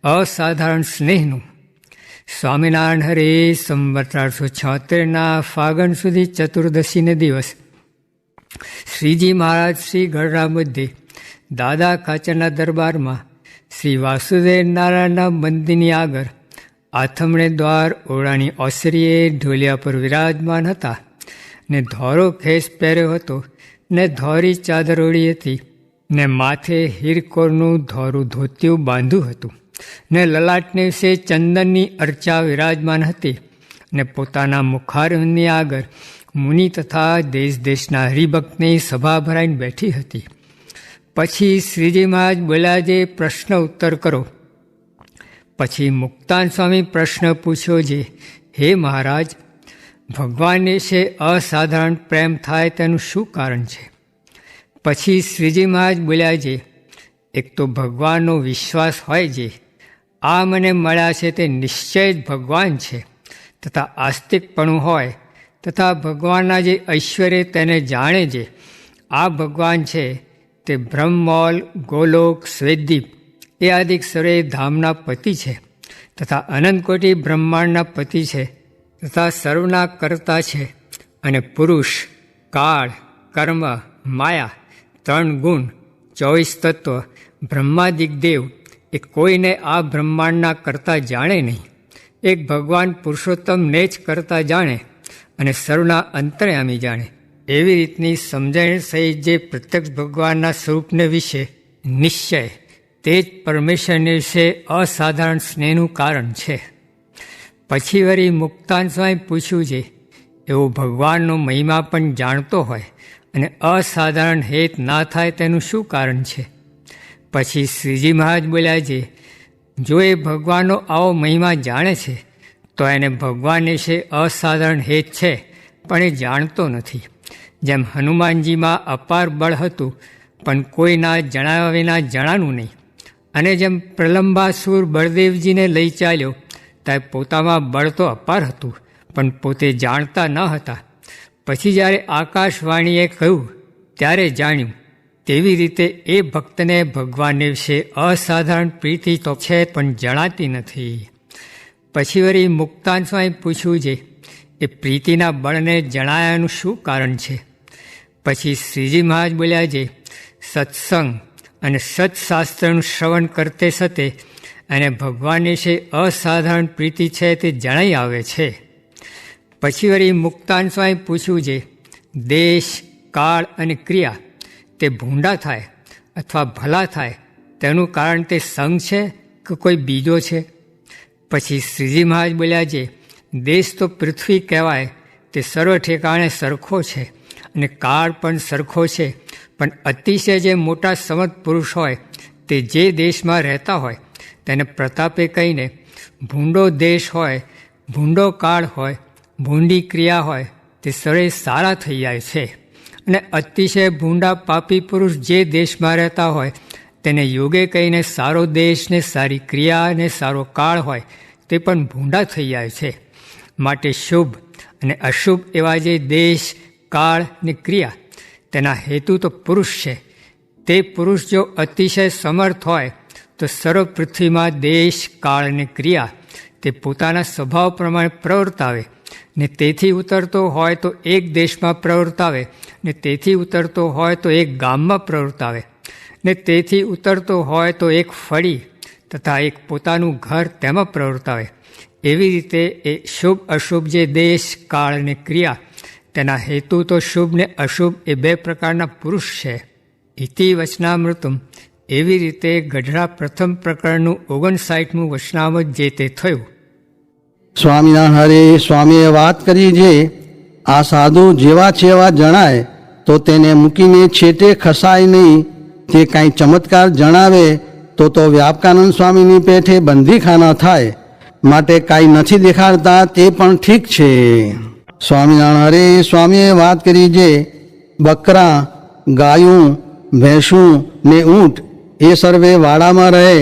અસાધારણ સ્નેહનું. સ્વામિનારાયણ હરે સંવત 1876 ફાગણ સુધી ચતુર્દશીને દિવસ શ્રીજી મહારાજ શ્રી ગઢડા મધ્યે દાદા ખાચરના દરબારમાં શ્રી વાસુદેવ નારાયણના મંદિરની આગળ આથમણે દ્વાર ઓરડાની ઓસરીએ ઢોલિયા પર વિરાજમાન હતા ને ધોરો ખેસ પહેર્યો હતો ને ધોરી ચાદર ઓળી હતી ને માથે હીરકોરનું ધોરું ધોતિયું બાંધ્યું હતું ને લલાટને વિશે ચંદનની અર્ચા વિરાજમાન હતી ને પોતાના મુખારવિંદની આગળ મુનિ તથા દેશ દેશના હરિભક્તની સભા ભરાઈને બેઠી હતી. પછી શ્રીજી મહારાજ બોલ્યા, જે પ્રશ્ન ઉત્તર કરો. પછી મુક્તાન સ્વામી પ્રશ્ન પૂછ્યો જે, હે મહારાજ, ભગવાન વિશે અસાધારણ પ્રેમ થાય તેનું શું કારણ છે? પછી શ્રીજી મહારાજ બોલ્યા, જે એક તો ભગવાનનો વિશ્વાસ હોય, જે આ મને મળ્યા છે તે નિશ્ચય જ ભગવાન છે, તથા આસ્તિકપણું હોય, તથા ભગવાનના જે ઐશ્વર્ય તેને જાણે, જે આ ભગવાન છે તે બ્રહ્મમોલ, ગોલોક, શ્વેતદીપ એ આદિક સર્વે ધામના પતિ છે, તથા અનંતકોટી બ્રહ્માંડના પતિ છે, તથા સર્વના કર્તા છે, અને પુરુષ, કાળ, કર્મ, માયા, 3 ગુણ, 24 તત્વ, બ્રહ્માદિક દેવ એ કોઈને આ બ્રહ્માંડના કરતા જાણે નહીં. એક ભગવાન પુરુષોત્તમને જ કરતા જાણે અને સર્વના અંતર્યામી જાણે. એવી રીતની સમજણ સહિત જે પ્રત્યક્ષ ભગવાનના સ્વરૂપને વિશે નિશ્ચય, તે જ પરમેશ્વરને વિશે અસાધારણ સ્નેહનું કારણ છે. પછી વળી મુક્તાન સ્વામી પૂછ્યું, છે એવો ભગવાનનો મહિમા પણ જાણતો હોય અને અસાધારણ હેત ના થાય તેનું શું કારણ છે? પછી શ્રીજી મહારાજ બોલ્યા, છે જો એ ભગવાનનો આવો મહિમા જાણે છે તો એને ભગવાન વિશે અસાધારણ હેત છે, પણ એ જાણતો નથી. જેમ હનુમાનજીમાં અપાર બળ હતું પણ કોઈના જણાવ્યા વિના જણાનું નહીં, અને જેમ પ્રલંબાસુર બળદેવજીને લઈ ચાલ્યો ત્યારે પોતામાં બળ તો અપાર હતું પણ પોતે જાણતા ન હતા. પછી જ્યારે આકાશવાણીએ કહ્યું ત્યારે જાણ્યું. તેવી રીતે એ ભક્તને ભગવાનને વિશે અસાધારણ પ્રીતિ તો છે પણ જણાતી નથી. પછી વળી મુક્તાન સ્વામી પૂછ્યું, છે એ પ્રીતિના બળને જણાયાનું શું કારણ છે? પછી શ્રીજી મહારાજ બોલ્યા, છે સત્સંગ અને સત્શાસ્ત્રનું શ્રવણ કરતે સતે અને ભગવાન વિશે અસાધારણ પ્રીતિ છે તે જણાઈ આવે છે. પછી વળી મુક્તાન સ્વામી પૂછ્યું, છે દેશ, કાળ અને ક્રિયા તે ભૂંડા થાય અથવા ભલા થાય તેનું કારણ તે સંગ છે કે કોઈ બીજો છે? પછી શ્રીજી મહારાજ બોલ્યા, છે દેશ તો પૃથ્વી કહેવાય તે સર્વ ઠેકાણે સરખો છે અને કાળ પણ સરખો છે, પણ અતિશય જે મોટા સમર્થ પુરુષ હોય તે જે દેશમાં રહેતા હોય તેને પ્રતાપે કહીને ભૂંડો દેશ હોય, ભૂંડો કાળ હોય, ભૂંડી ક્રિયા હોય તે સર્વે સારા થઈ જાય છે, અને અતિશય ભૂંડા પાપી પુરુષ જે દેશમાં રહેતા હોય તેને યોગે કહીને સારો દેશ ને સારી ક્રિયા અને સારો કાળ હોય તે પણ ભૂંડા થઈ જાય છે. માટે શુભ અને અશુભ એવા જે દેશ, કાળ ને ક્રિયા તેના હેતુ તો પુરુષ છે. તે પુરુષ જો અતિશય સમર્થ હોય તો સર્વ પૃથ્વીમાં દેશ, કાળ અને ક્રિયા તે પોતાના સ્વભાવ પ્રમાણે પ્રવર્તાવે, ને તેથી ઉતરતો હોય તો એક દેશમાં પ્રવર્તાવે, ને તેથી ઉતરતો હોય તો એક ગામમાં પ્રવર્તાવે, ને તેથી ઉતરતો હોય તો એક ફળી તથા એક પોતાનું ઘર તેમાં પ્રવર્તાવે. એવી રીતે એ શુભ અશુભ જે દેશ, કાળ અને ક્રિયા તેના હેતુ તો શુભ ને અશુભ એ 2 પ્રકારના પુરુષ છે. ઇતિ વચનામૃતમ. એવી રીતે ગઢડા પ્રથમ પ્રકરણનું 59મું વચનામૃત જે તે થયું. સ્વામિનારાયણ હરે સ્વામીએ વાત કરી, જે આ સાધુ જેવા છે એવા જણાય તો તેને મૂકીને છેટે ખસાય નહીં. તે કાંઈ ચમત્કાર જણાવે તો વ્યાપકાનંદ સ્વામીની પેઠે બંદીખાના થાય. માટે કાંઈ નથી દેખાડતા તે પણ ઠીક છે. સ્વામિનારાયણ હરે સ્વામીએ વાત કરી, જે બકરા, ગાયું, ભેંસું ને ઊંટ એ સર્વે વાડામાં રહે,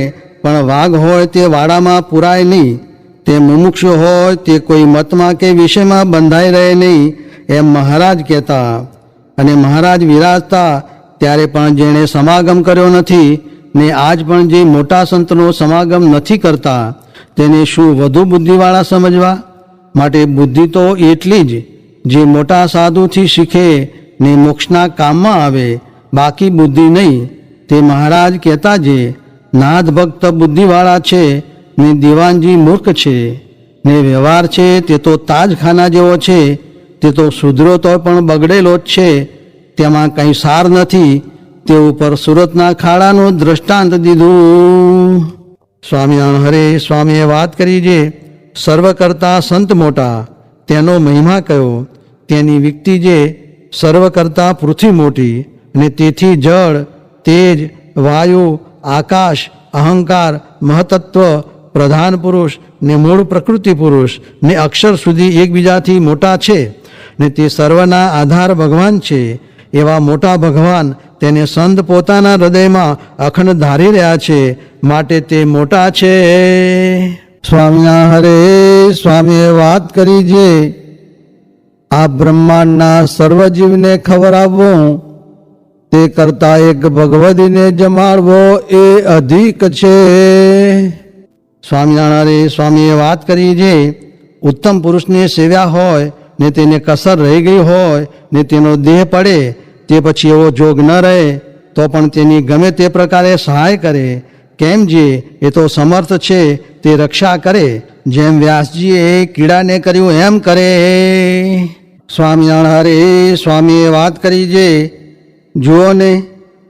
પણ વાઘ હોય તે વાડામાં પુરાય નહીં. તે મુમુક્ષુ હોય તે કોઈ મતમાં કે વિષયમાં બંધાઈ રહે નહીં, એમ મહારાજ કહેતા. અને મહારાજ વિરાજતા ત્યારે પણ જેણે સમાગમ કર્યો નથી ને આજ પણ જે મોટા સંતનો સમાગમ નથી કરતા તેને શું વધુ બુદ્ધિવાળા સમજવા? માટે બુદ્ધિ તો એટલી જ જે મોટા સાધુથી શીખે ને મોક્ષના કામમાં આવે, બાકી બુદ્ધિ નહીં. તે મહારાજ કહેતા જે નાથ ભક્ત બુદ્ધિવાળા છે ને દિવાનજી મૂર્ખ છે, ને વ્યવહાર છે તે તો તાજખાના જેવો છે, તે તો સુધરો તો પણ બગડેલો જ છે, તેમાં કંઈ સાર નથી. તે ઉપર સુરતના ખાડાનું દ્રષ્ટાંત દીધું. સ્વામિનારાયણ હરે સ્વામીએ વાત કરી જે સર્વ કરતા સંત મોટા તેનો મહિમા કયો. તેની વિકતિ જે સર્વ કરતા પૃથ્વી મોટી, અને તેથી જળ, તેજ, વાયુ, આકાશ, અહંકાર, મહતત્વ, પ્રધાન પુરુષ ને મૂળ પ્રકૃતિ પુરુષ ને અક્ષર સુધી એકબીજાથી મોટા છે, ને તે સર્વના આધાર ભગવાન છે. એવા મોટા ભગવાન તેને સંત પોતાના હૃદયમાં અખંડ ધારી રહ્યા છે, માટે તે મોટા છે. સ્વામિનારાયણ હરે સ્વામીએ વાત કરી જે આ બ્રહ્માંડના સર્વ જીવને ખવડાવવો તે કરતા એક ભગવતીને જમાડવો એ અધિક છે. સ્વામિનારાયણ સ્વામીએ વાત કરી જે ઉત્તમ પુરુષને સેવ્યા હોય ને તેને કસર રહી ગઈ હોય ને તેનો દેહ પડે તે પછી એવો જોગ ન રહે તો પણ તેની ગમે તે પ્રકારે સહાય કરે. કેમ જે એ તો સમર્થ છે, તે રક્ષા કરે, જેમ વ્યાસજીએ કીડાને કર્યું એમ કરે. સ્વામિનારાયણ હરે સ્વામીએ વાત કરી જે જુઓ ને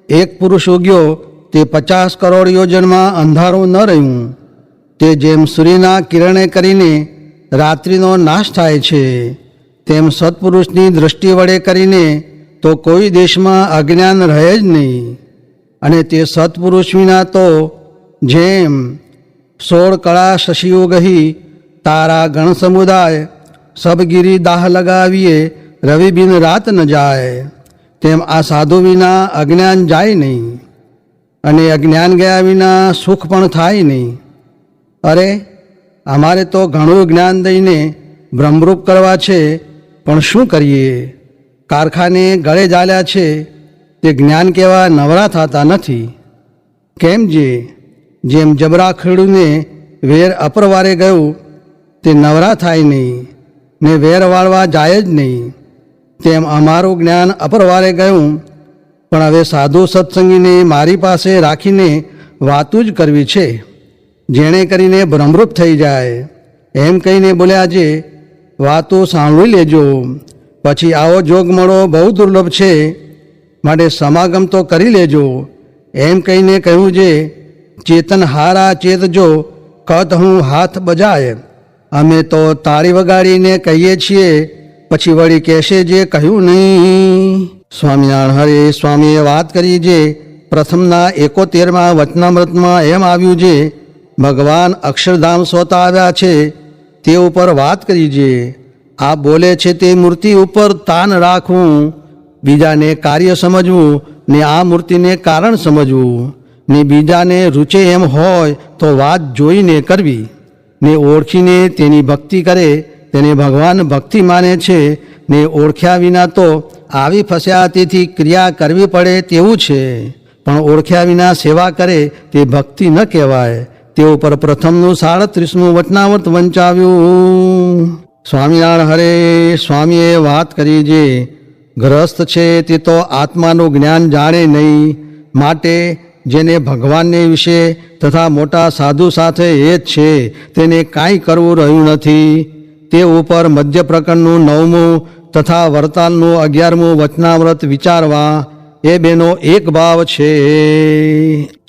એક પુરુષ ઉગ્યો તે 50 કરોડ યોજનમાં અંધારું ન રહ્યું. તે જેમ સૂર્યના કિરણે કરીને રાત્રિનો નાશ થાય છે, તેમ સત્પુરુષની દૃષ્ટિ વડે કરીને તો કોઈ દેશમાં અજ્ઞાન રહે જ નહીં. અને તે સત્પુરુષ વિના તો જેમ 16 કળા શશિયુગહી તારા ગણ સમુદાય સબગીરી દાહ લગાવીએ રવિ બિન રાત ન જાય, તેમ આ સાધુ વિના અજ્ઞાન જાય નહીં, અને અજ્ઞાન ગયા વિના સુખ પણ થાય નહીં. અરે અમારે તો ઘણું જ્ઞાન દઈને બ્રહ્મરૂપ કરવા છે, પણ શું કરીએ? કારખાને ગળે ચાલ્યા છે, તે જ્ઞાન કહેવા નવરા થતા નથી. કેમ જે જેમ જબરા ખેડૂને વેર અપરવારે ગયું તે નવરા થાય નહીં, ને વેર વાળવા જાય જ નહીં, તેમ અમારું જ્ઞાન અપરવારે ગયું. પણ હવે સાધુ સત્સંગીને મારી પાસે રાખીને વાતું જ કરવી છે, જેણે કરીને ભ્રમરૂપ થઈ જાય. એમ કહીને બોલ્યા જે વાતો સાંભળી લેજો, પછી આવો જોગ મળો બહુ દુર્લભ છે, માટે સમાગમ તો કરી લેજો. એમ કહીને કહ્યું જે ચેતન હારા ચેતજો કત હું હાથ બજાય. અમે તો તાળી વગાડીને કહીએ છીએ, પછી વળી કહેશે જે કહ્યું નહીં. સ્વામિનારાયણ હરે સ્વામીએ વાત કરી જે પ્રથમના 71માં વચનામૃતમાં એમ આવ્યું જે ભગવાન અક્ષરધામ સોતા આવ્યા છે તે ઉપર વાત કરી જે આ બોલે છે તે મૂર્તિ ઉપર તાન રાખવું, બીજાને કાર્ય સમજવું ને આ મૂર્તિને કારણ સમજવું, ને બીજાને રૂચે એમ હોય તો વાત જોઈને કરવી, ને ઓળખીને તેની ભક્તિ કરે તેને ભગવાન ભક્તિ માને છે, ને ઓળખ્યા વિના તો આવી ફસ્યાતીથી ક્રિયા કરવી પડે તેવું છે, પણ ઓળખ્યા વિના સેવા કરે તે ભક્તિ ન કહેવાય. તે ઉપર પ્રથમનું 37મું વચનામૃત વંચાવ્યું. સ્વામિનારાયણ હરે સ્વામીએ વાત કરી જે ગ્રસ્ત છે તે તો આત્માનું જ્ઞાન જાણે નહીં, માટે જેને ભગવાનને વિશે તથા મોટા સાધુ સાથે એ જ છે તેને કાંઈ કરવું રહ્યું નથી. તે ઉપર મધ્ય પ્રકરણનું 9મું તથા વરતાલનું 11મું વચનામૃત વિચારવા એ બેનો એક ભાવ છે.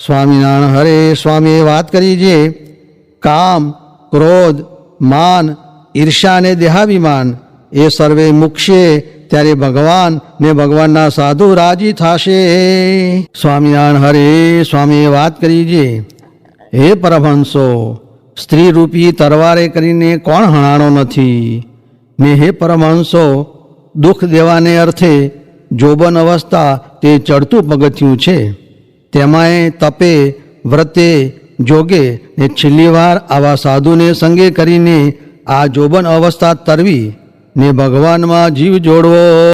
સ્વામિનારાયણ હરે સ્વામીએ વાત કરી જે કામ, ક્રોધ, માન, ઈર્ષા અને દેહાભિમાન એ સર્વે મૂકશે ત્યારે ભગવાન ને ભગવાનના સાધુ રાજી થશે. સ્વામિનારાયણ હરે સ્વામીએ વાત કરી જે હે પરમહંસો, સ્ત્રી રૂપી તરવારે કરીને કોણ હણાણો નથી, ને હે પરમહંસો દુઃખ દેવાને અર્થે જોબન અવસ્થા તે ચડતું પગથિયું છે, તેમાંય તપે, વ્રતે, જોગે ને છેલ્લી વાર આવા સાધુને સંગે કરીને આ જોબન અવસ્થા તરવી ને ભગવાનમાં જીવ જોડવો.